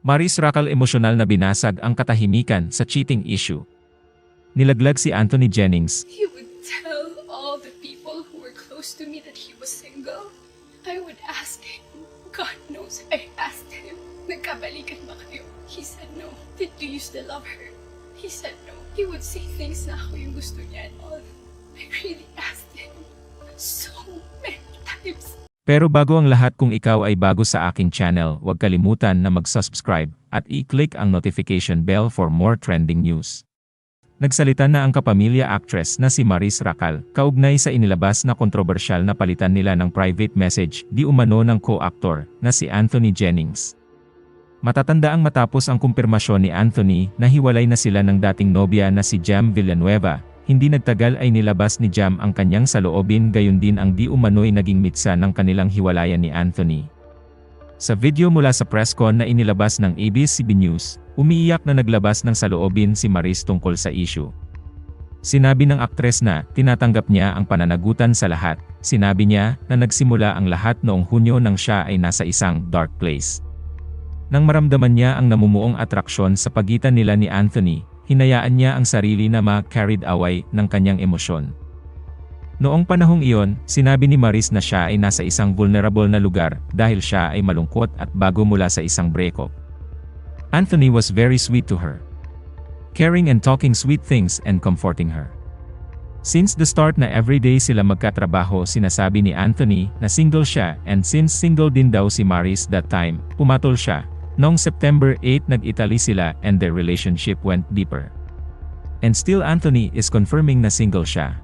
Maris Racal emosyonal na binasag ang katahimikan sa cheating issue. Nilaglag si Anthony Jennings. He would tell all the people who were close to me that he was single. I would ask him. God knows I asked him. Nagkabalikan ba kayo? He said no. Did you still love her? He said no. He would say things na ako yung gusto niya and all. I really asked him so many times. Pero bago ang lahat, kung ikaw ay bago sa aking channel, huwag kalimutan na mag-subscribe at i-click ang notification bell for more trending news. Nagsalita na ang kapamilya actress na si Maris Racal, kaugnay sa inilabas na kontrobersyal na palitan nila ng private message di umano ng co-actor na si Anthony Jennings. Matatandaang matapos ang kumpirmasyon ni Anthony na hiwalay na sila ng dating nobya na si Jam Villanueva, hindi nagtagal ay nilabas ni Jam ang kanyang saloobin, gayon din ang di umano'y naging mitsa ng kanilang hiwalayan ni Anthony. Sa video mula sa press con na inilabas ng ABS-CBN News, umiiyak na naglabas ng saloobin si Maris tungkol sa issue. Sinabi ng aktres na tinatanggap niya ang pananagutan sa lahat. Sinabi niya na nagsimula ang lahat noong Hunyo nang siya ay nasa isang dark place. Nang maramdaman niya ang namumuong atraksyon sa pagitan nila ni Anthony, hinayaan niya ang sarili na ma-carried away ng kanyang emosyon. Noong panahong iyon, sinabi ni Maris na siya ay nasa isang vulnerable na lugar dahil siya ay malungkot at bago mula sa isang breakup. Anthony was very sweet to her, caring and talking sweet things and comforting her. Since the start na everyday sila magkatrabaho, sinasabi ni Anthony na single siya, and since single din daw si Maris that time, pumatol siya. Noong September 8 nag-Italy sila and their relationship went deeper. And still Anthony is confirming na single siya.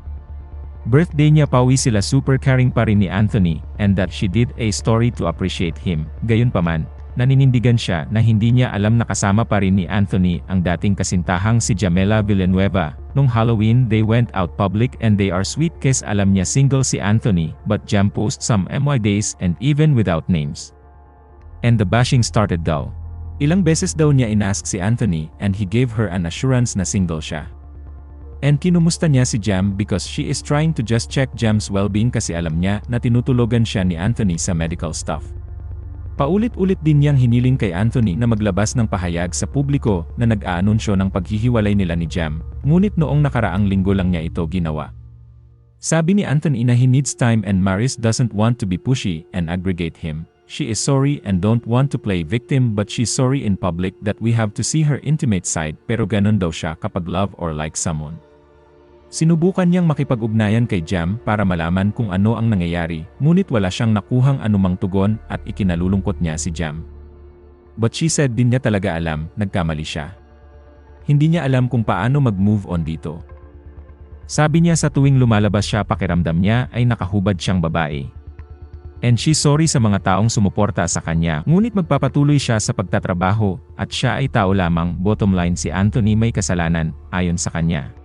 Birthday niya pauwi sila, super caring pa rin ni Anthony, and that she did a story to appreciate him. Gayunpaman, naninindigan siya na hindi niya alam na kasama pa rin ni Anthony ang dating kasintahang si Jamela Villanueva. Nung Halloween they went out public and they are sweet kiss. Alam niya single si Anthony, but Jam post some MY days and even without names. And the bashing started daw. Ilang beses daw niya inask si Anthony and he gave her an assurance na single siya. And kinumusta niya si Jam because she is trying to just check Jam's well-being kasi alam niya na tinutulogan siya ni Anthony sa medical stuff. Paulit-ulit din niyang hiniling kay Anthony na maglabas ng pahayag sa publiko na nag-aanunsyo ng paghihiwalay nila ni Jam, ngunit noong nakaraang linggo lang niya ito ginawa. Sabi ni Anthony na he needs time and Maris doesn't want to be pushy and aggregate him. She is sorry and don't want to play victim, but she's sorry in public that we have to see her intimate side, pero ganun daw siya kapag love or like someone. Sinubukan niyang makipag-ugnayan kay Jam para malaman kung ano ang nangyayari, ngunit wala siyang nakuhang anumang tugon at ikinalulungkot niya si Jam. But she said din niya talaga alam, nagkamali siya. Hindi niya alam kung paano mag-move on dito. Sabi niya sa tuwing lumalabas siya pakiramdam niya ay nakahubad siyang babae. And she's sorry sa mga taong sumuporta sa kanya, ngunit magpapatuloy siya sa pagtatrabaho at siya ay tao lamang. Bottom line, si Anthony may kasalanan, ayon sa kanya.